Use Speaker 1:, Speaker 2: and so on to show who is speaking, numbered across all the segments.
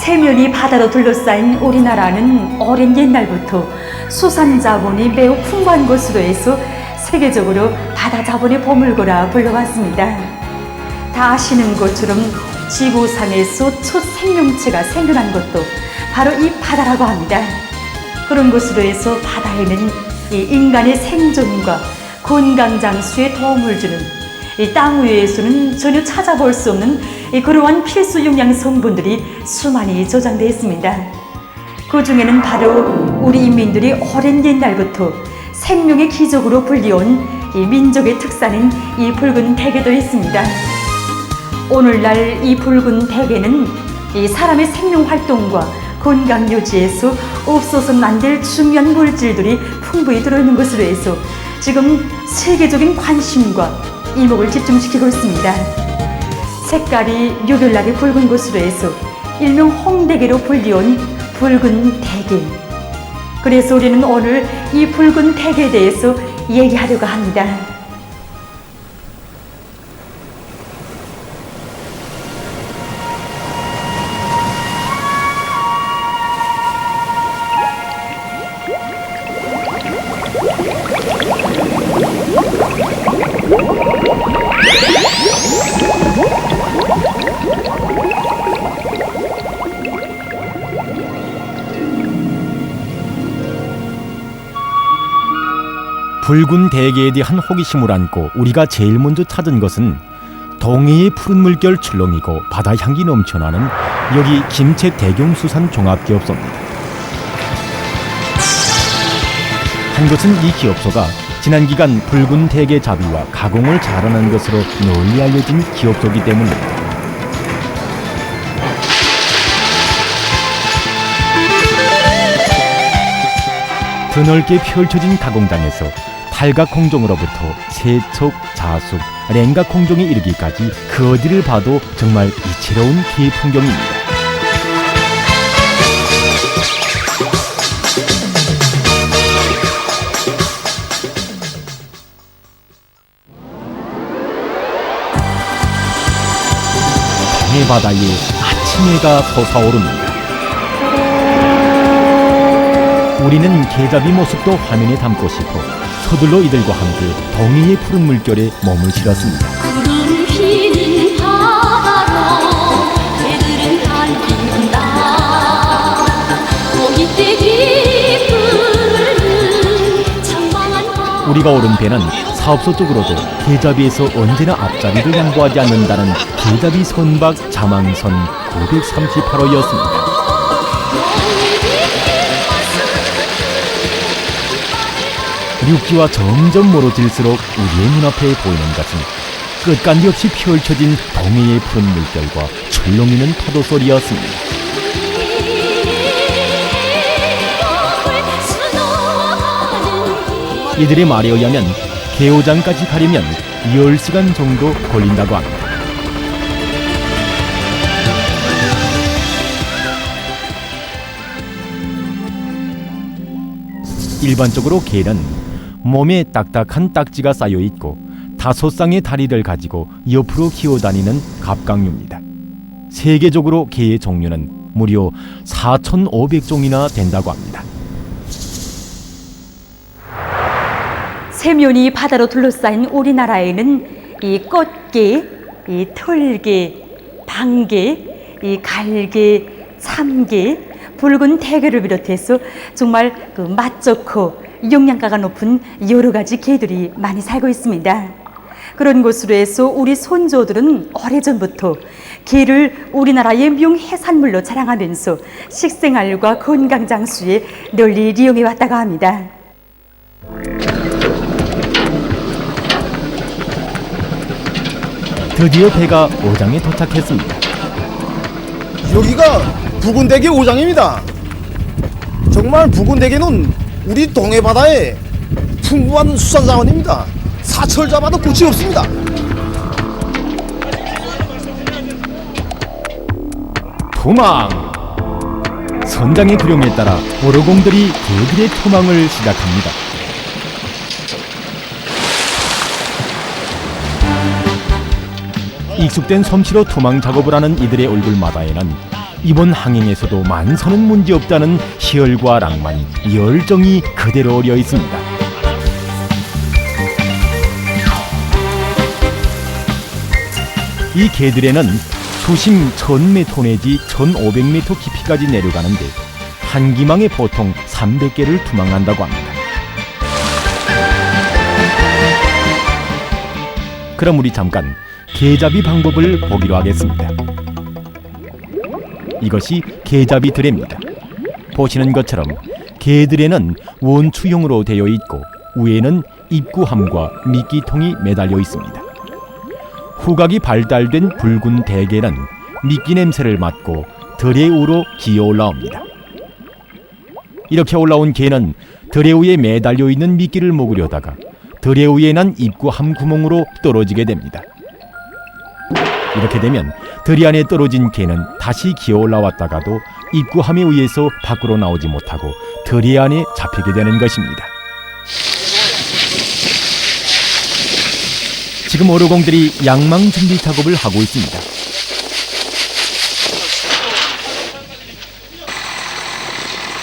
Speaker 1: 세면이 바다로 둘러싸인 우리나라는 오랜 옛날부터 수산 자본이 매우 풍부한 곳으로 해서 세계적으로 바다 자본의 보물고라 불려왔습니다. 다 아시는 것처럼 지구상에서 첫 생명체가 생겨난 것도 바로 이 바다라고 합니다. 그런 것으로 해서 바다에는 이 인간의 생존과 건강장수에 도움을 주는 이 땅 위에서는 전혀 찾아볼 수 없는 그러한 필수 영양 성분들이 수많이 저장되어 있습니다. 그 중에는 바로 우리 인민들이 오랜 옛날부터 생명의 기적으로 불리온 이 민족의 특산인 이 붉은 대게도 있습니다. 오늘날 이 붉은 대게는 이 사람의 생명 활동과 건강 유지에서 없어서는 안 될 중요한 물질들이 풍부히 들어있는 것으로 해서 지금 세계적인 관심과 이목을 집중시키고 있습니다. 색깔이 유별나게 붉은 것으로 해서 일명 홍대게로 불리운 붉은 대게. 그래서 우리는 오늘 이 붉은 대게에 대해서 얘기하려고 합니다.
Speaker 2: 붉은 대게에 대한 호기심을 안고 우리가 제일 먼저 찾은 것은 동해의 푸른 물결 출렁이고 바다 향기 넘쳐나는 여기 김책 대경수산 종합기업소입니다. 한 것은 이 기업소가 지난 기간 붉은 대게 잡이와 가공을 잘하는 것으로 널리 알려진 기업소이기 때문입니다. 드넓게 펼쳐진 가공장에서 탈각 공정으로부터 세척, 자숙, 냉각 공정에 이르기까지 그 어디를 봐도 정말 이채로운 게 풍경입니다. 동해 바다에 아침 해가 솟아오릅니다. 우리는 게잡이 모습도 화면에 담고 싶어 서둘러 이들과 함께 동해의 푸른 물결에 몸을 실었습니다.
Speaker 3: 구름 휘는 바다로 새들은 달린다. 고깃대 깊은 청방한 바다.
Speaker 2: 우리가 오른 배는 사업소 쪽으로도 게잡이에서 언제나 앞자리를 양보하지 않는다는 게잡이 선박 자망선 938호였습니다. 육지와 점점 멀어질수록 우리의 눈앞에 보이는 것은 끝간디 없이 펼쳐진 동해의 푸른 물결과 출렁이는 파도 소리였습니다. 이들의 말에 의하면 개오장까지 가려면 10시간 정도 걸린다고 합니다. 일반적으로 게는 몸에 딱딱한 딱지가 쌓여 있고 5쌍의 다리를 가지고 옆으로 기어다니는 갑각류입니다. 세계적으로 게의 종류는 무려 4,500종이나 된다고 합니다.
Speaker 1: 세면이 바다로 둘러싸인 우리나라에는 이 꽃게, 이 털게, 방게, 이 갈게, 참게, 붉은 대게를 비롯해서 정말 그 맛 좋고 영양가가 높은 여러 가지 게들이 많이 살고 있습니다. 그런 곳으로 해서 우리 선조들은 오래전부터 게를 우리나라의 명해산물로 자랑하면서 식생활과 건강장수에 널리 이용해 왔다고 합니다.
Speaker 2: 드디어 배가 오장에 도착했습니다.
Speaker 4: 여기가 붉은대게 오장입니다. 정말 붉은대게는 우리 동해바다의 풍부한 수산자원입니다. 사철 잡아도 끝이 없습니다.
Speaker 2: 토망! 선장의 구령에 따라 어로공들이 개들의 토망을 시작합니다. 익숙된 솜씨로 토망 작업을 하는 이들의 얼굴마다에는 이번 항행에서도 만선은 문제없다는 희열과 낭만이, 열정이 그대로 어려 있습니다. 이 개들에는 수심 1000m 내지 1500m 깊이까지 내려가는데 한 기망에 보통 300개를 투망한다고 합니다. 그럼 우리 잠깐 개잡이 방법을 보기로 하겠습니다. 이것이 개잡이 드레입니다. 보시는 것처럼 개들에는 원추형으로 되어 있고 위에는 입구함과 미끼통이 매달려 있습니다. 후각이 발달된 붉은 대게는 미끼 냄새를 맡고 드레 위로 기어 올라옵니다. 이렇게 올라온 개는 드레 위에 매달려 있는 미끼를 먹으려다가 드레 위에 난 입구함 구멍으로 떨어지게 됩니다. 이렇게 되면 드레 안에 떨어진 개는 다시 기어 올라왔다가도 입구함에 의해서 밖으로 나오지 못하고 드레 안에 잡히게 되는 것입니다. 지금 어르공들이 양망 준비 작업을 하고 있습니다.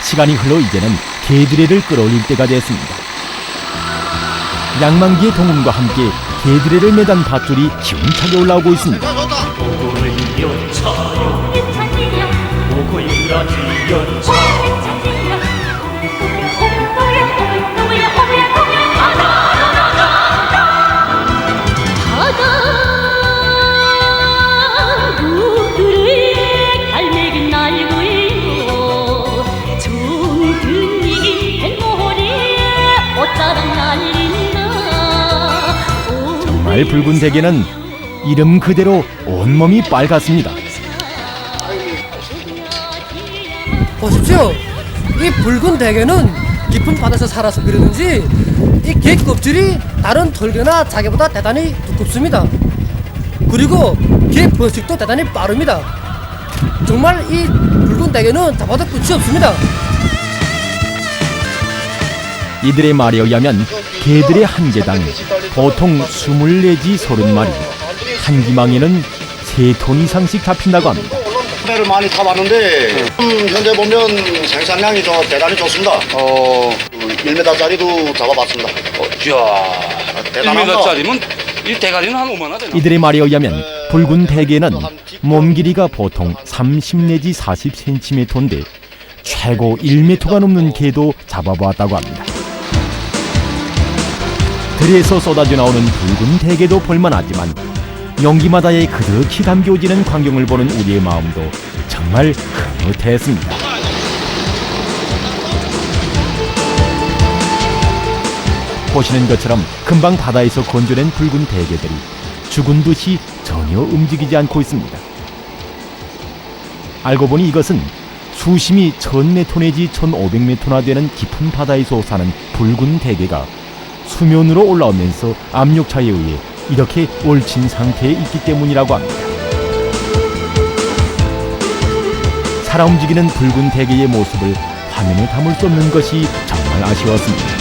Speaker 2: 시간이 흘러 이제는 개드레를 끌어올릴 때가 됐습니다. 양망기의 동음과 함께 개드레를 매단 밧줄이 기운차게 올라오고 있습니다.
Speaker 3: 바다구들의 갈매기 날고 있고 좋은 분위기 뱃머리에 옷자락 날린다.
Speaker 2: 정말 붉은 대게는 이름 그대로 온몸이 빨갛습니다.
Speaker 5: 보십시오. 이 붉은 대게는 깊은 바다에서 살아서 그러는지 이 개 껍질이 다른 털개나 자개보다 대단히 두껍습니다. 그리고 개 번식도 대단히 빠릅니다. 정말 이 붉은 대게는 잡아도 끝이 없습니다.
Speaker 2: 이들의 말에 의하면 개들의 한 개당 보통 20 내지 30마리, 한 기망에는 3톤 이상씩 잡힌다고 합니다.
Speaker 6: 배를 많이 타봤는데 현재 보면 생산량이 대단히 좋습니다. 1m짜리도 잡아봤습니다.
Speaker 7: 이야,
Speaker 6: 대단하다.
Speaker 7: 1m짜리면 이 대가리는 한 5만 원 되나?
Speaker 2: 이들의 말에 의하면 붉은 대게는 몸 길이가 보통 30 내지 40cm인데 최고 1m가 넘는 개도 잡아보았다고 합니다. 들에서 쏟아져 나오는 붉은 대게도 볼만하지만 용기마다에 그득히 담겨지는 광경을 보는 우리의 마음도 정말 흐뭇했습니다. 보시는 것처럼 금방 바다에서 건져낸 붉은 대게들이 죽은 듯이 전혀 움직이지 않고 있습니다. 알고 보니 이것은 수심이 1000m 내지 1500m나 되는 깊은 바다에서 사는 붉은 대게가 수면으로 올라오면서 압력차에 의해 이렇게 옳친 상태에 있기 때문이라고 합니다. 살아 움직이는 붉은 대게의 모습을 화면에 담을 수 없는 것이 정말 아쉬웠습니다.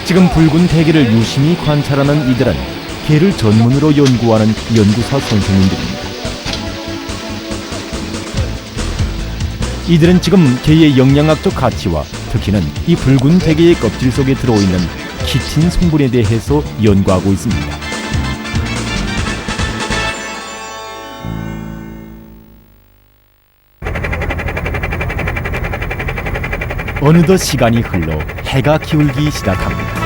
Speaker 2: 지금 붉은 대게를 유심히 관찰하는 이들은 개를 전문으로 연구하는 연구사 선생님들입니다. 이들은 지금 개의 영양학적 가치와 특히는 이 붉은 대게의 껍질 속에 들어있는 키틴 성분에 대해서 연구하고 있습니다. 어느덧 시간이 흘러 해가 기울기 시작합니다.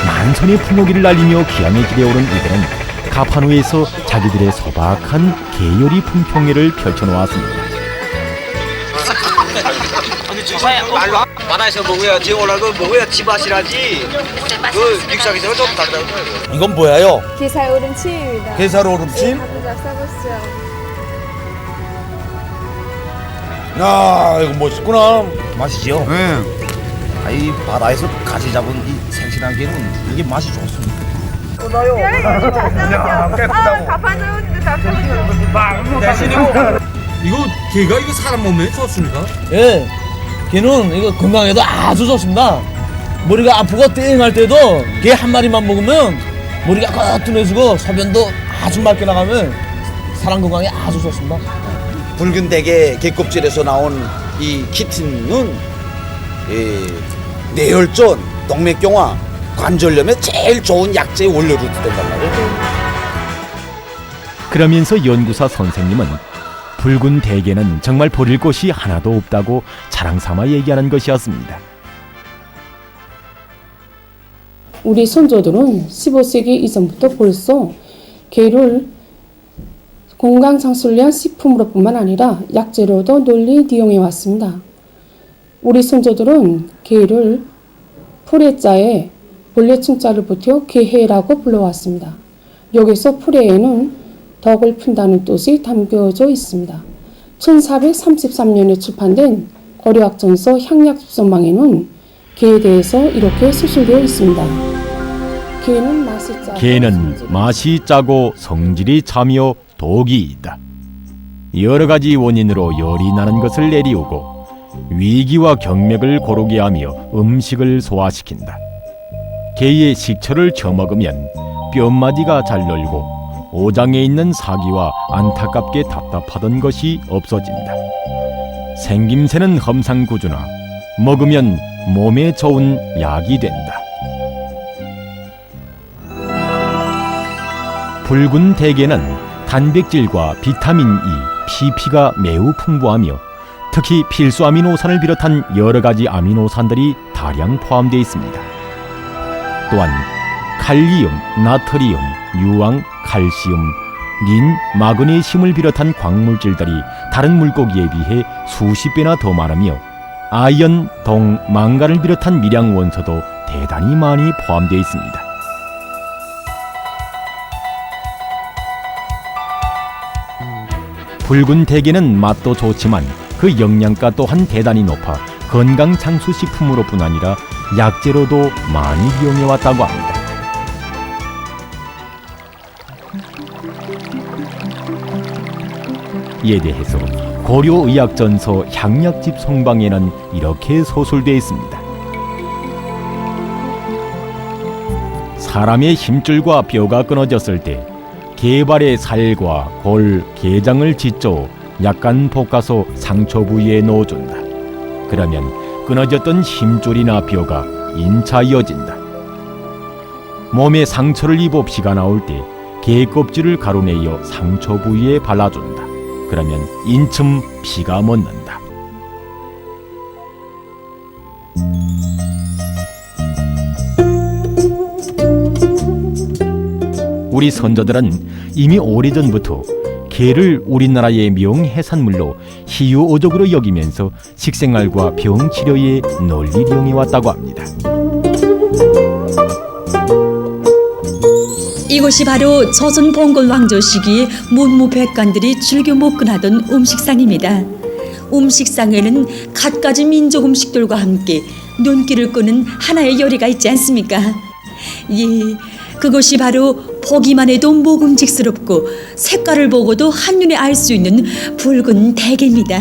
Speaker 2: 만선의 풍요기를 날리며 기암에 기대오른 이들은 가판위에서 자기들의 소박한 개요리 품평회를 펼쳐놓았습니다.
Speaker 8: 바다에서 먹어야 지 올라가 먹어야 집맛이라지. 그 육상에서는 좀 다르다고 해요.
Speaker 9: 이건 뭐야요?
Speaker 10: 게살 오름침입니다.
Speaker 9: 게살 오름침?
Speaker 10: 가보자 써보시죠.
Speaker 9: 야, 이거 멋있구나. 맛이죠? 네. 이 바다에서 가지 잡은 이 생신한 게는 이게 맛이 좋습니다.
Speaker 10: 야, 깨끗하고. 가판 넣었는데 다 써보시죠.
Speaker 8: 이거 개가 이거 사람 몸에 좋습니까?
Speaker 5: 예. 개는 이거 건강에도 아주 좋습니다.
Speaker 9: 머리가 아프고 땡할 때도 게 한 마리만 먹으면 머리가 거뜬해지고 소변도 아주 맑게 나가면 사람 건강에 아주 좋습니다.
Speaker 6: 붉은 대게 게껍질에서 나온 이 키틴은 뇌혈전, 동맥경화, 관절염에 제일 좋은 약재의 원료로 된단 말이에요.
Speaker 2: 그러면서 연구사 선생님은 붉은 대게는 정말 버릴 곳이 하나도 없다고 자랑삼아 얘기하는 것이었습니다.
Speaker 11: 우리 선조들은 15세기 이전부터 벌써 게를 건강상수를 위한 식품으로뿐만 아니라 약재로도 널리 이용해 왔습니다. 우리 선조들은 게를 풀에자에 본래층자를 붙여 게해라고 불러왔습니다. 여기서 풀에에는 덕을 푼다는 뜻이 담겨져 있습니다. 1433년에 출판된 고려학전서 향약집선방에는 게에 대해서 이렇게 수술되어 있습니다.
Speaker 2: 게는 맛이 짜고 성질이 차며 독이 있다. 여러 가지 원인으로 열이 나는 것을 내리우고 위기와 경맥을 고르게 하며 음식을 소화시킨다. 게의 식초를 처먹으면 뼘마디가 잘 열고 오장에 있는 사기와 안타깝게 답답하던 것이 없어진다. 생김새는 험상궂으나 먹으면 몸에 좋은 약이 된다. 붉은 대게는 단백질과 비타민 E, PP가 매우 풍부하며 특히 필수 아미노산을 비롯한 여러 가지 아미노산들이 다량 포함되어 있습니다. 또한 칼리움, 나트리움, 유황, 칼슘, 린, 마그네슘을 비롯한 광물질들이 다른 물고기에 비해 수십 배나 더 많으며 아연, 동, 망간을 비롯한 미량 원소도 대단히 많이 포함되어 있습니다. 붉은 대게는 맛도 좋지만 그 영양가 또한 대단히 높아 건강 장수 식품으로뿐 아니라 약재로도 많이 이용해 왔다고 합니다. 이에 대해서 고려의학전서 향약집 성방에는 이렇게 소술되어 있습니다. 사람의 힘줄과 뼈가 끊어졌을 때 게발의 살과 골, 게장을 짓조 약간 볶아서 상처 부위에 넣어준다. 그러면 끊어졌던 힘줄이나 뼈가 인차 이어진다. 몸에 상처를 입어 피가 나올 때 게 껍질을 가루내어 상처 부위에 발라준다. 그러면 인틈 피가 멎는다. 우리 선조들은 이미 오래전부터 게를 우리나라의 명해산물로 희유어적으로 여기면서 식생활과 병치료에 널리 이용해 왔다고 합니다.
Speaker 1: 이곳이 바로 조선 봉건 왕조 시기에 문무백관들이 즐겨 먹곤하던 음식상입니다. 음식상에는 갖가지 민족 음식들과 함께 눈길을 끄는 하나의 요리가 있지 않습니까? 예, 그것이 바로 보기만 해도 먹음직스럽고 색깔을 보고도 한눈에 알 수 있는 붉은 대게입니다.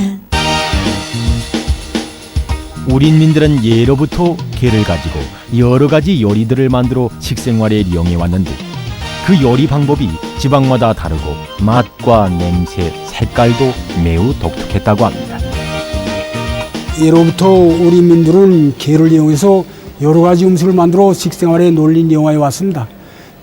Speaker 2: 우리민들은 예로부터 게를 가지고 여러 가지 요리들을 만들어 식생활에 이용해 왔는데 그 요리 방법이 지방마다 다르고 맛과 냄새, 색깔도 매우 독특했다고 합니다.
Speaker 12: 예로부터 우리 민들은 게를 이용해서 여러 가지 음식을 만들어 식생활에 널리 이용해 왔습니다.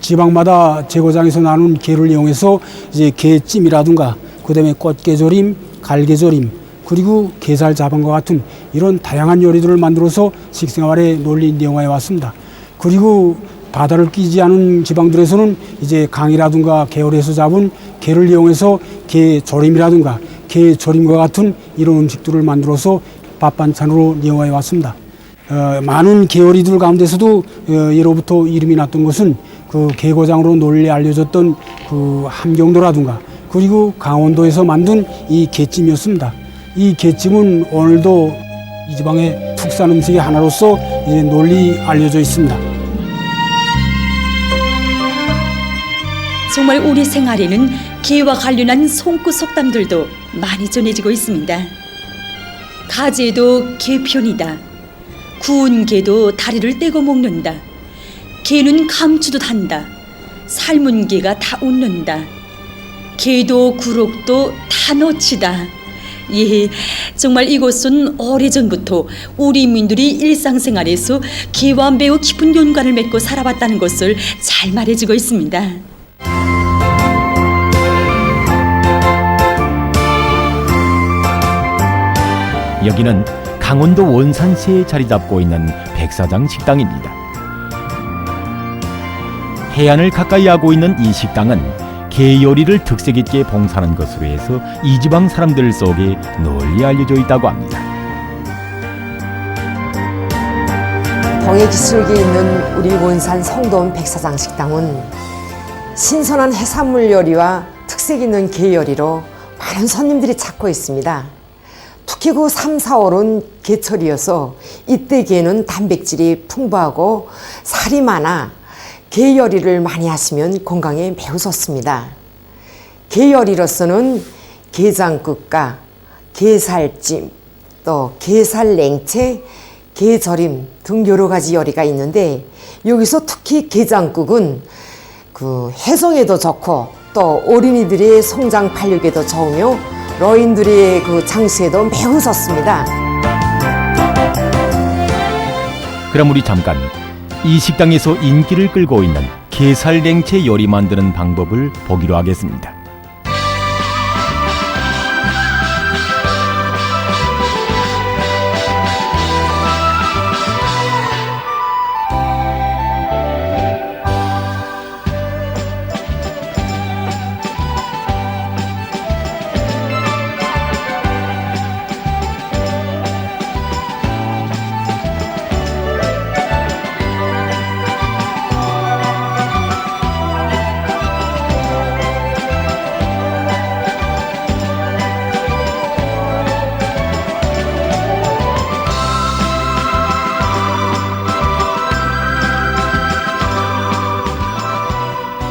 Speaker 12: 지방마다 제고장에서 나눈 게를 이용해서 이제 게찜이라든가 그다음에 꽃게조림, 갈게조림 그리고 게살 자반과 같은 이런 다양한 요리들을 만들어서 식생활에 널리 이용해 왔습니다. 그리고 바다를 끼지 않은 지방들에서는 이제 강이라든가 개울에서 잡은 게를 이용해서 게조림이라든가 게조림과 같은 이런 음식들을 만들어서 밥 반찬으로 이용해 왔습니다. 많은 게요리들 가운데서도 예로부터 이름이 났던 것은 그 게고장으로 널리 알려졌던 그 함경도라든가 그리고 강원도에서 만든 이 게찜이었습니다. 이 게찜은 오늘도 이 지방의 특산 음식의 하나로서 이제 널리 알려져 있습니다.
Speaker 1: 정말 우리 생활에는 게와 관련한 송구 속담들도 많이 전해지고 있습니다. 가지에도 게편이다. 구운 게도 다리를 떼고 먹는다. 개는 감추듯 한다. 삶은 개가 다 웃는다. 개도 구록도 다 놓치다. 예, 정말 이곳은 오래전부터 우리 인민들이 일상생활에서 개와 매우 깊은 연관을 맺고 살아왔다는 것을 잘 말해주고 있습니다.
Speaker 2: 여기는 강원도 원산시에 자리 잡고 있는 백사장 식당입니다. 해안을 가까이 하고 있는 이 식당은 게 요리를 특색 있게 봉사하는 것으로 해서 이 지방 사람들 속에 널리 알려져 있다고 합니다.
Speaker 13: 동해 기슭에 있는 우리 원산 성도원 백사장 식당은 신선한 해산물 요리와 특색 있는 게 요리로 많은 손님들이 찾고 있습니다. 특히 그 3, 4월은 게철이어서 이때 게는 단백질이 풍부하고 살이 많아 게 요리를 많이 하시면 건강에 매우 좋습니다. 게 요리로서는 게장국과 게살찜, 또 게살 냉채, 게절임 등 여러 가지 요리가 있는데 여기서 특히 게장국은 그 해성에도 좋고 또 어린이들의 성장 발육에도 좋으며 노인들의 그 장수에도 매우 좋습니다.
Speaker 2: 그럼 우리 잠깐 이 식당에서 인기를 끌고 있는 게살 냉채 요리 만드는 방법을 보기로 하겠습니다.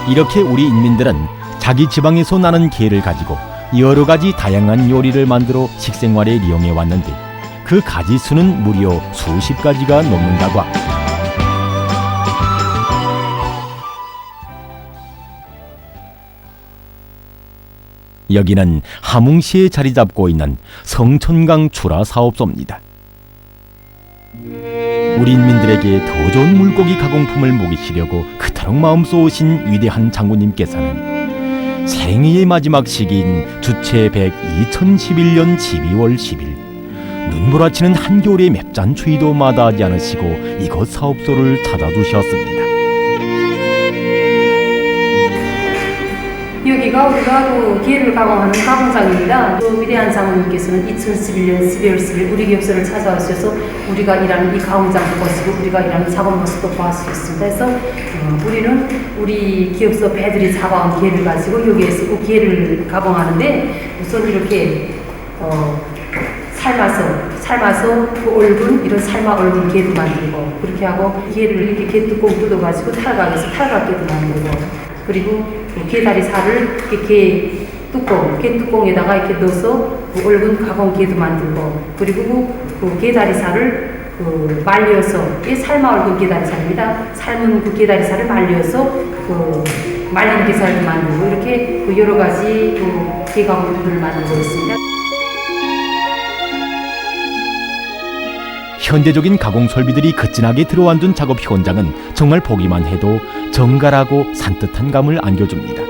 Speaker 2: 이렇게 우리 인민들은 자기 지방에서 나는 게를 가지고 여러 가지 다양한 요리를 만들어 식생활에 이용해 왔는데 그 가지 수는 무려 수십 가지가 넘는다고 합니다. 여기는 함흥시에 자리 잡고 있는 성천강 출하 사업소입니다. 우리 인민들에게 더 좋은 물고기 가공품을 먹이시려고 그토록 마음 쏘으신 위대한 장군님께서는 생애의 마지막 시기인 주체 100 2011년 12월 10일 눈보라치는 한겨울의 맵잔 추위도 마다하지 않으시고 이곳 사업소를 찾아주셨습니다.
Speaker 11: 여기가 우리가 그 게를 가공하는 가공장입니다. 그 위대한 장군님께서는 2011년 12월 10일 우리 기업소를 찾아오셔서 우리가 일하는 이 가공장도 보시고 우리가 일하는 작업 모습도 보았습니다. 그래서 우리는 우리 기업소 배들이 잡아온 게를 가지고 여기에서 그 게를 가공하는데 우선 이렇게 삶아서 그 얼굴 이런 삶아 얼굴 게도 만들고 그렇게 하고 게를 이렇게 게 뚜껑 뜯어가지고 탈각해서 탈각게도 만들고 그리고 게다리 살을 이렇게 게 뚜껑에다가 이렇게 넣어서 그 얼굴 가공 게도 만들고 그리고 그 게다리 살을 말려서 이게 삶아 얼굴 게다리 살입니다. 삶은 그 게다리 살을 말려서 그 말린 게살도 만들고 이렇게 그 여러 가지 게 가공들을 만들고 있습니다.
Speaker 2: 현대적인 가공 설비들이 거진하게 들어앉은 작업 현장은 정말 보기만 해도 정갈하고 산뜻한 감을 안겨줍니다.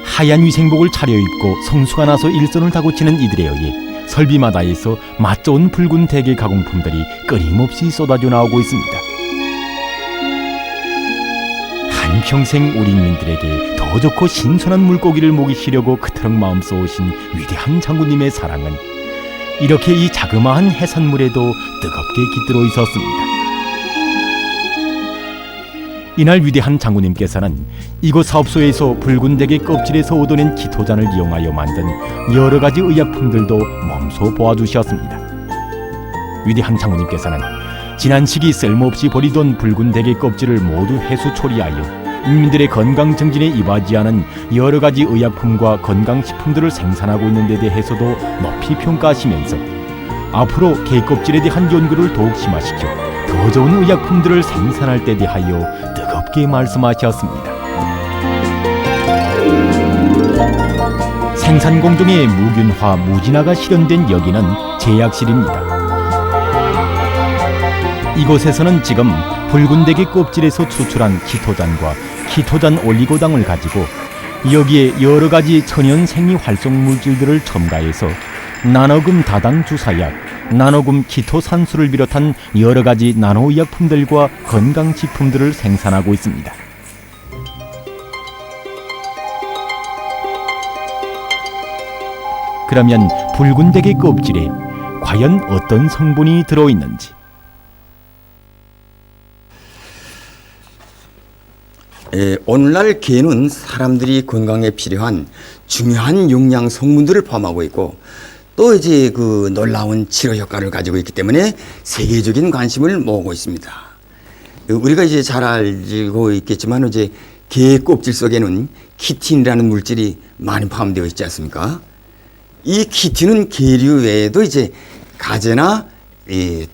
Speaker 2: 하얀 위생복을 차려입고 성수가 나서 일손을 다고치는 이들에 의해 설비마다에서 맛 좋은 붉은 대게 가공품들이 끊임없이 쏟아져 나오고 있습니다. 한평생 우리 인민들에게 더 좋고 신선한 물고기를 먹이시려고 그토록 마음 쏘으신 위대한 장군님의 사랑은 이렇게 이 자그마한 해산물에도 뜨겁게 깃들어 있었습니다. 이날 위대한 장군님께서는 이곳 사업소에서 붉은 대게 껍질에서 얻어낸 기토잔을 이용하여 만든 여러 가지 의약품들도 몸소 보아주셨습니다. 위대한 장군님께서는 지난 시기 쓸모없이 버리던 붉은 대게 껍질을 모두 해수 처리하여 인민들의 건강 증진에 이바지하는 여러 가지 의약품과 건강식품들을 생산하고 있는 데 대해서도 높이 평가하시면서 앞으로 게 껍질에 대한 연구를 더욱 심화시켜 더 좋은 의약품들을 생산할 때 대하여 뜨겁게 말씀하셨습니다. 생산 공정의 무균화, 무진화가 실현된 여기는 제약실입니다. 이곳에서는 지금 붉은 대게 껍질에서 추출한 키토잔과 키토잔 올리고당을 가지고 여기에 여러 가지 천연 생리 활성 물질들을 첨가해서 나노금 다당 주사약, 나노금 키토산수를 비롯한 여러 가지 나노의약품들과 건강식품들을 생산하고 있습니다. 그러면 붉은 대게 껍질에 과연 어떤 성분이 들어있는지.
Speaker 14: 오늘날 게는 사람들이 건강에 필요한 중요한 영양 성분들을 포함하고 있고 또 이제 그 놀라운 치료 효과를 가지고 있기 때문에 세계적인 관심을 모으고 있습니다. 우리가 이제 잘 알고 있겠지만 이제 게 껍질 속에는 키틴이라는 물질이 많이 포함되어 있지 않습니까? 이 키틴은 게류 외에도 이제 가재나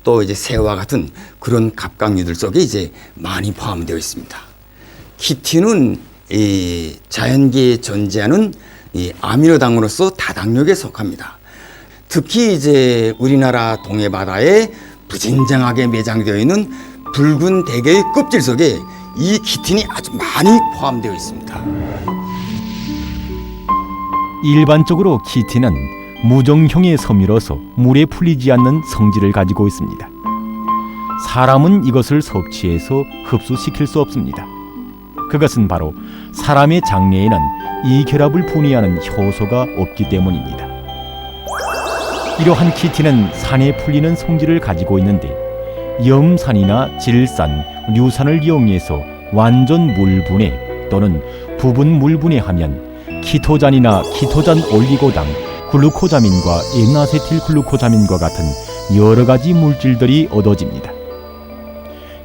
Speaker 14: 또 이제 새우와 같은 그런 갑각류들 속에 이제 많이 포함되어 있습니다. 키틴은 자연계에 존재하는 아미노당으로서 다당력에 속합니다. 특히 이제 우리나라 동해 바다에 부진장하게 매장되어 있는 붉은 대게의 껍질 속에 이 키틴이 아주 많이 포함되어 있습니다.
Speaker 2: 일반적으로 키틴은 무정형의 섬유로서 물에 풀리지 않는 성질을 가지고 있습니다. 사람은 이것을 섭취해서 흡수시킬 수 없습니다. 그것은 바로 사람의 장내에는 이 결합을 분해하는 효소가 없기 때문입니다. 이러한 키틴은 산에 풀리는 성질을 가지고 있는데 염산이나 질산, 류산을 이용해서 완전 물분해 또는 부분 물분해하면 키토잔이나 키토잔 올리고당, 글루코자민과 N아세틸 글루코자민과 같은 여러 가지 물질들이 얻어집니다.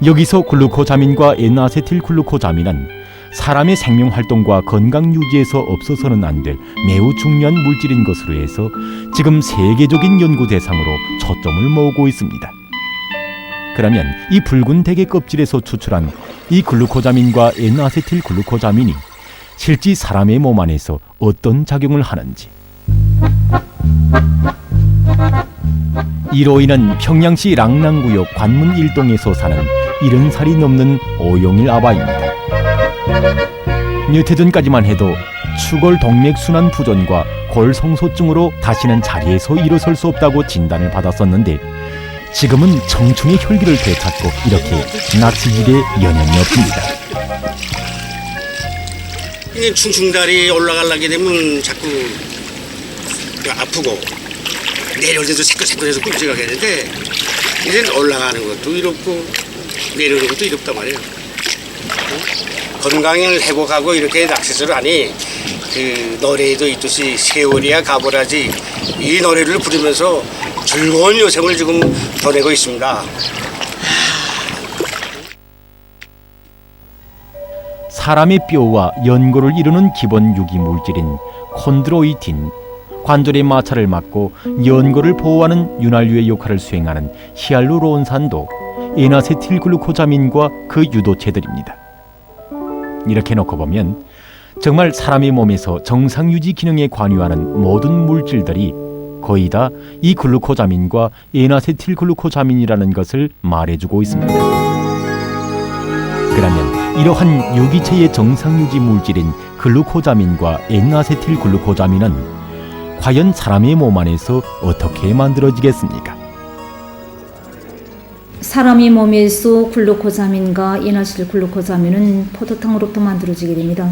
Speaker 2: 여기서 글루코자민과 N아세틸 글루코자민은 사람의 생명활동과 건강 유지에서 없어서는 안 될 매우 중요한 물질인 것으로 해서 지금 세계적인 연구 대상으로 초점을 모으고 있습니다. 그러면 이 붉은 대게 껍질에서 추출한 이 글루코자민과 N아세틸 글루코자민이 실제 사람의 몸 안에서 어떤 작용을 하는지. 이로 인한 평양시 랑랑구역 관문 1동에서 사는 70살이 넘는 오용일 아바입니다. 몇 해 전까지만 해도 추골 동맥순환 부전과 골성소증으로 다시는 자리에서 일어설 수 없다고 진단을 받았었는데 지금은 청춘의 혈기를 되찾고 이렇게 낚시질에 연연이 없습니다.
Speaker 15: 이게 충충다리 올라가려게 되면 자꾸 아프고 내려올 때도 새끌새끌해서 끔찍하게 하는데 이제는 올라가는 것도 이롭고 내려오는 것도 이롭단 말이에요. 건강을 회복하고 이렇게 낚시를 하니 그 노래에도 있듯이 세월이야 가보라지 이 노래를 부르면서 즐거운 여생을 지금 보내고 있습니다.
Speaker 2: 사람의 뼈와 연골을 이루는 기본 유기물질인 콘드로이틴, 관절의 마찰을 막고 연골을 보호하는 윤활유의 역할을 수행하는 히알루론산도 N아세틸 글루코자민과 그 유도체들입니다. 이렇게 놓고 보면 정말 사람의 몸에서 정상 유지 기능에 관여하는 모든 물질들이 거의 다 이 글루코자민과 N아세틸 글루코자민이라는 것을 말해주고 있습니다. 그러면 이러한 유기체의 정상 유지 물질인 글루코자민과 N아세틸 글루코자민은 과연 사람의 몸 안에서 어떻게 만들어지겠습니까?
Speaker 11: 사람의 몸에서 글루코자민과 N아세틸 글루코자민은 포도당으로부터 만들어지게 됩니다.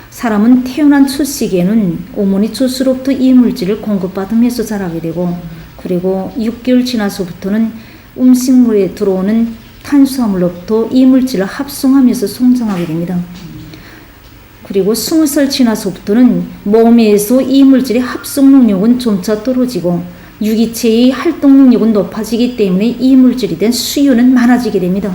Speaker 11: 사람은 태어난 첫 시기에는 어머니 젖으로부터 이 물질을 공급받으면서 자라게 되고 그리고 6개월 지나서부터는 음식물에 들어오는 탄수화물로부터 이 물질을 합성하면서 성장하게 됩니다. 그리고 20살 지나서부터는 몸에서 이 물질의 합성 능력은 점차 떨어지고 유기체의 활동 능력은 높아지기 때문에 이 물질에 대한 수요는 많아지게 됩니다.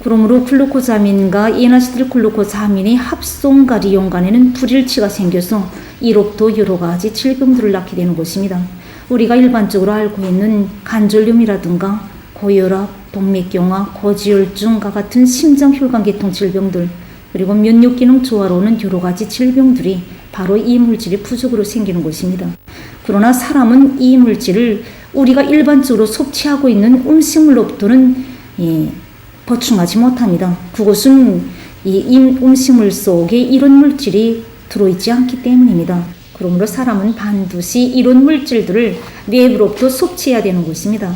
Speaker 11: 그러므로 글루코자민과 N아세틸 글루코자민의 합성과 이용 간에는 불일치가 생겨서 이로부터 여러 가지 질병들을 낳게 되는 것입니다.
Speaker 16: 우리가 일반적으로 알고 있는 관절염이라든가 고혈압, 동맥경화, 고지혈증과 같은 심장혈관계통 질병들, 그리고 면역기능 저하로 오는 여러 가지 질병들이 바로 이 물질이 부족으로 생기는 것입니다. 그러나 사람은 이 물질을 우리가 일반적으로 섭취하고 있는 음식물로부터는 보충하지 못합니다. 그것은 이 음식물 속에 이런 물질이 들어있지 않기 때문입니다. 그러므로 사람은 반드시 이런 물질들을 내부로부터 섭취해야 되는 것입니다.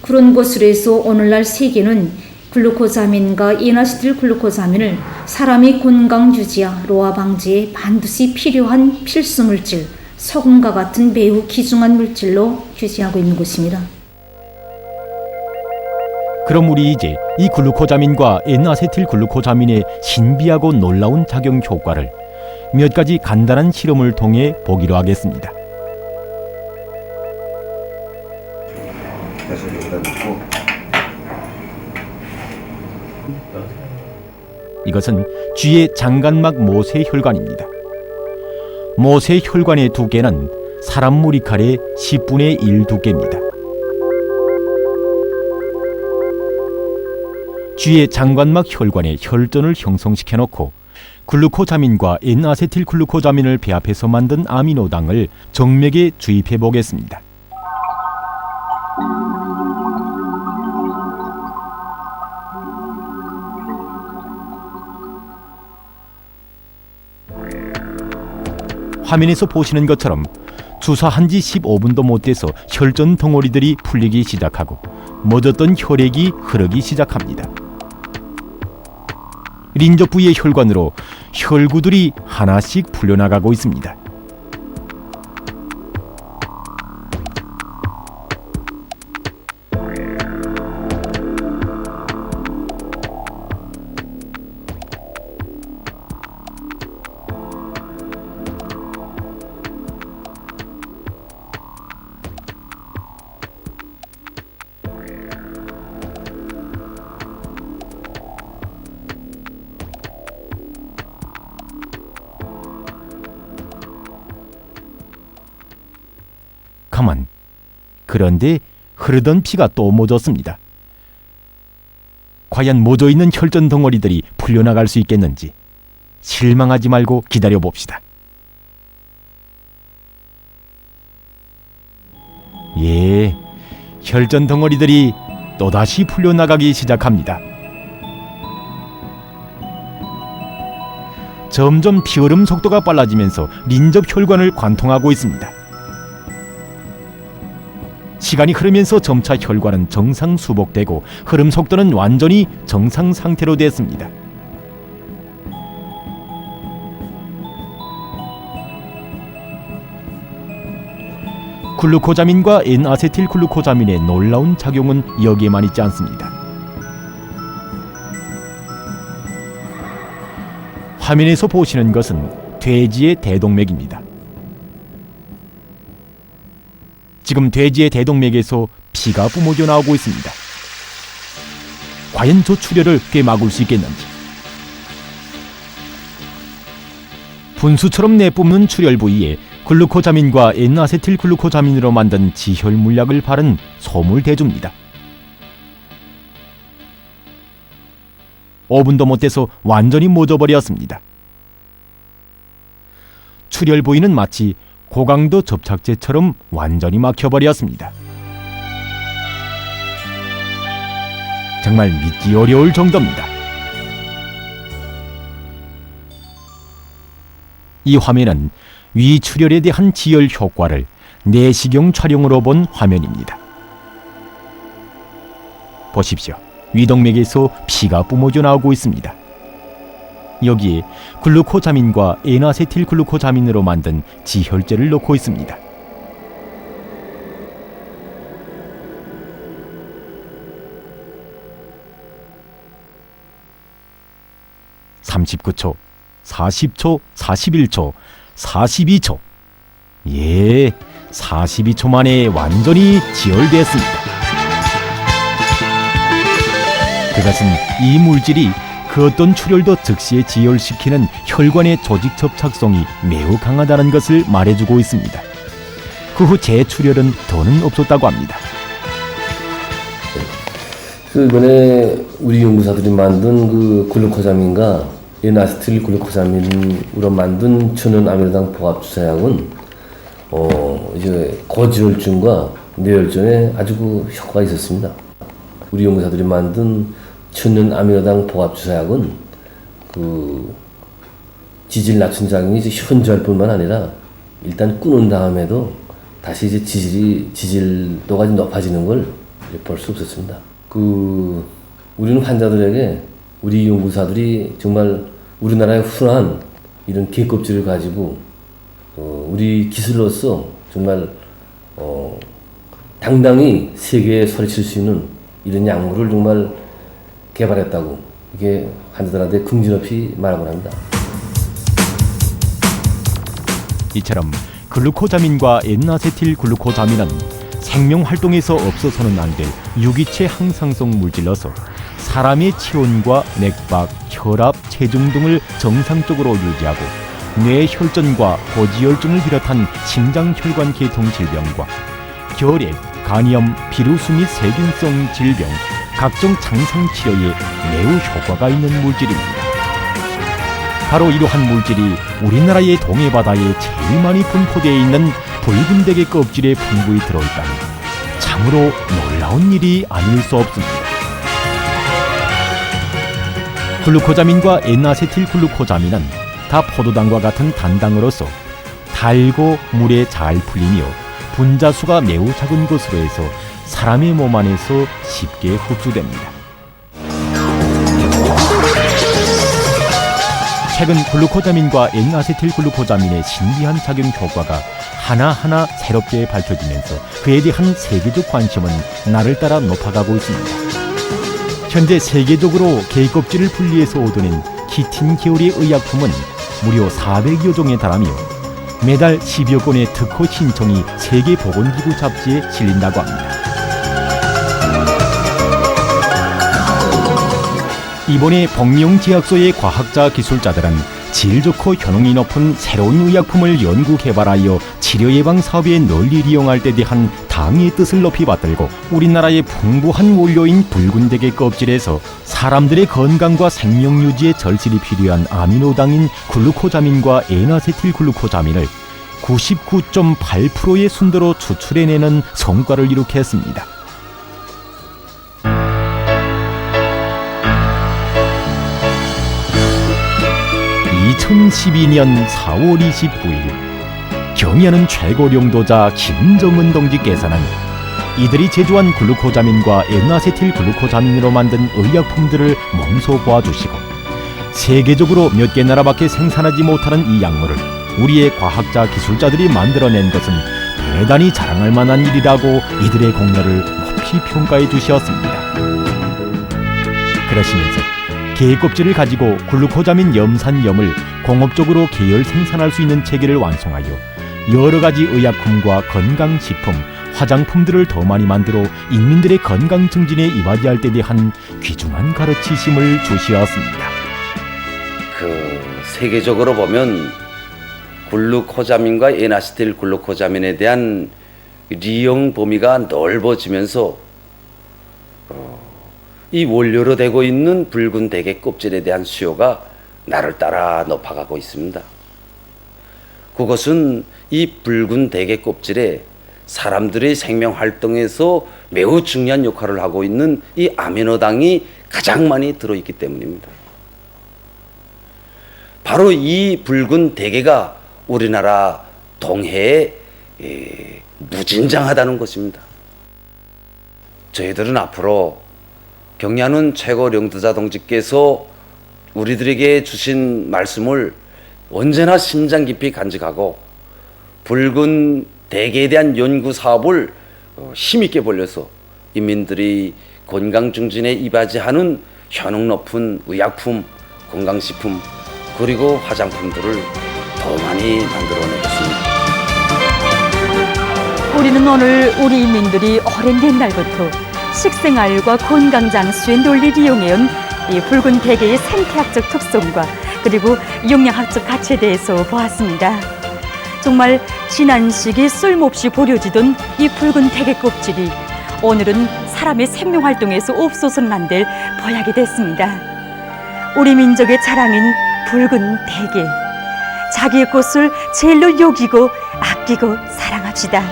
Speaker 16: 그런 것으로 해서 오늘날 세계는 글루코자민과 인아세틸 글루코자민을 사람의 건강 유지와 노화 방지에 반드시 필요한 필수 물질, 소금과 같은 매우 귀중한 물질로 규지하고 있는 것입니다.
Speaker 2: 그럼 우리 이제 이 글루코자민과 N아세틸 글루코자민의 신비하고 놀라운 작용 효과를 몇 가지 간단한 실험을 통해 보기로 하겠습니다. 이것은 쥐의 장간막 모세 혈관입니다. 모세 혈관의 두께는 사람 머리칼의 10분의 1 두께입니다. 쥐의 장관막 혈관에 혈전을 형성시켜 놓고 글루코자민과 N아세틸 글루코자민을 배합해서 만든 아미노당을 정맥에 주입해 보겠습니다. 화면에서 보시는 것처럼 주사한 지 15분도 못 돼서 혈전 덩어리들이 풀리기 시작하고 멎었던 혈액이 흐르기 시작합니다. 린적 부위의 혈관으로 혈구들이 하나씩 풀려나가고 있습니다. 가만. 그런데 흐르던 피가 또 멎었습니다. 과연 멎어있는 혈전 덩어리들이 풀려나갈 수 있겠는지 실망하지 말고 기다려봅시다. 예, 혈전 덩어리들이 또다시 풀려나가기 시작합니다. 점점 피흐름 속도가 빨라지면서 린접 혈관을 관통하고 있습니다. 시간이 흐르면서 점차 혈관은 정상 수복되고 흐름 속도는 완전히 정상 상태로 됐습니다. 글루코자민과 N아세틸 글루코자민의 놀라운 작용은 여기에만 있지 않습니다. 화면에서 보시는 것은 돼지의 대동맥입니다. 지금 돼지의 대동맥에서 피가 뿜어져 나오고 있습니다. 과연 저 출혈을 꽤 막을 수 있겠는지. 분수처럼 내뿜는 출혈 부위에 글루코자민과 N아세틸 글루코자민으로 만든 지혈 물약을 바른 솜을 대줍니다. 5분도 못 돼서 완전히 멎어버렸습니다. 출혈 부위는 마치 고강도 접착제처럼 완전히 막혀버렸습니다. 정말 믿기 어려울 정도입니다. 이 화면은 위출혈에 대한 지혈 효과를 내시경 촬영으로 본 화면입니다. 보십시오. 위동맥에서 피가 뿜어져 나오고 있습니다. 여기에 글루코자민과 N아세틸 글루코자민으로 만든 지혈제를 넣고 있습니다. (39초) (40초) (41초) (42초) 예, 42초 만에 완전히 지혈되었습니다. 그것은 이 물질이 그 어떤 출혈도 즉시에 지혈시키는 혈관의 조직 접착성이 매우 강하다는 것을 말해주고 있습니다. 그 후 재출혈은 더는 없었다고 합니다.
Speaker 17: 이번에 우리 연구사들이 만든 그 글루코자민과 에나세틸 글루코자민으로 만든 천연 아미노당 복합 주사약은 이제 고지혈증과 뇌혈증에 아주 그 효과가 있었습니다. 우리 연구사들이 만든 천연 아미노당 복합 주사약은 그 지질 낮춘 작용이 이제 현저할 뿐만 아니라 일단 끊은 다음에도 다시 이제 지질도가 높아지는 걸 볼 수 없었습니다. 우리는 환자들에게 우리 연구사들이 정말 우리나라의 흔한 이런 개 껍질을 가지고 우리 기술로서 정말 당당히 세계에 소리칠 수 있는 이런 약물을 정말 개발했다고 이게 환자들한테 긍지높이 말하곤 합니다.
Speaker 2: 이처럼 글루코자민과 N아세틸 글루코자민은 생명 활동에서 없어서는 안 될 유기체 항상성 물질로서 사람의 체온과 맥박, 혈압, 체중 등을 정상적으로 유지하고 뇌 혈전과 고지혈증을 비롯한 심장혈관 계통 질병과 결핵, 간염, 비루스 및 세균성 질병, 각종 장상 치료에 매우 효과가 있는 물질입니다. 바로 이러한 물질이 우리나라의 동해바다에 제일 많이 분포되어 있는 붉은 대게 껍질에 풍부히 들어있다니 참으로 놀라운 일이 아닐 수 없습니다. 글루코자민과 N아세틸 글루코자민은 다 포도당과 같은 단당으로서 달고 물에 잘 풀리며 분자수가 매우 작은 것으로 해서 사람의 몸 안에서 쉽게 흡수됩니다. 최근 글루코자민과 N아세틸 글루코자민의 신비한 작용 효과가 하나하나 새롭게 밝혀지면서 그에 대한 세계적 관심은 날을 따라 높아가고 있습니다. 현재 세계적으로 개 껍질을 분리해서 얻어낸 키틴 계열의 의약품은 무려 400여 종에 달하며 매달 10여 건의 특허 신청이 세계보건기구 잡지에 실린다고 합니다. 이번에 복명제약소의 과학자 기술자들은 질 좋고 효능이 높은 새로운 의약품을 연구 개발하여 치료 예방 사업에 널리 이용할 때 대한 당의 뜻을 높이 받들고 우리나라의 풍부한 원료인 붉은 대게 껍질에서 사람들의 건강과 생명 유지에 절실히 필요한 아미노당인 글루코자민과 N아세틸 글루코자민을 99.8%의 순도로 추출해내는 성과를 이룩했습니다. 2012년 4월 29일 경의하는 최고領導자 김정은 동지께서는 이들이 제조한 글루코자민과 N아세틸 글루코자민으로 만든 의약품들을 몸소 보아주시고 세계적으로 몇 개 나라밖에 생산하지 못하는 이 약물을 우리의 과학자 기술자들이 만들어낸 것은 대단히 자랑할 만한 일이라고 이들의 공로를 높이 평가해 주셨습니다. 그러시면서 개 껍질을 가지고 글루코자민 염산염을 공업적으로 계열 생산할 수 있는 체계를 완성하여 여러 가지 의약품과 건강식품, 화장품들을 더 많이 만들어 인민들의 건강 증진에 이바지할 때 대한 귀중한 가르치심을 주시었습니다.
Speaker 6: 세계적으로 보면 글루코자민과 N아세틸 글루코자민에 대한 리용 범위가 넓어지면서 이 원료로 되고 있는 붉은 대게 껍질에 대한 수요가 날을 따라 높아가고 있습니다. 그것은 이 붉은 대게 껍질에 사람들의 생명 활동에서 매우 중요한 역할을 하고 있는 이 아미노당이 가장 많이 들어있기 때문입니다. 바로 이 붉은 대게가 우리나라 동해에 무진장하다는 것입니다. 저희들은 앞으로 경의하는 최고領導자 동지께서 우리들에게 주신 말씀을 언제나 심장 깊이 간직하고 붉은 대게에 대한 연구 사업을 힘있게 벌려서 인민들이 건강 증진에 이바지하는 효능 높은 의약품, 건강식품 그리고 화장품들을 더 많이 만들어내겠습니다.
Speaker 1: 우리는 오늘 우리 인민들이 오랜 옛날부터 식생활과 건강 장수의 논리를 이용해온 이 붉은 대게의 생태학적 특성과 그리고 영양학적 가치에 대해서 보았습니다. 정말 지난 시기 쓸모없이 버려지던 이 붉은 대게 껍질이 오늘은 사람의 생명 활동에서 없어서는 안 될 보약이 됐습니다. 우리 민족의 자랑인 붉은 대게. 자기의 것을 제일로 여기고 아끼고 사랑합시다.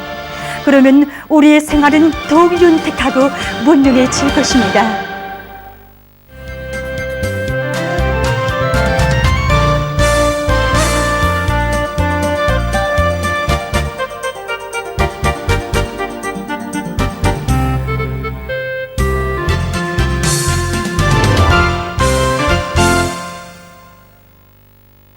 Speaker 1: 그러면 우리의 생활은 더욱 윤택하고 문명해질 것입니다.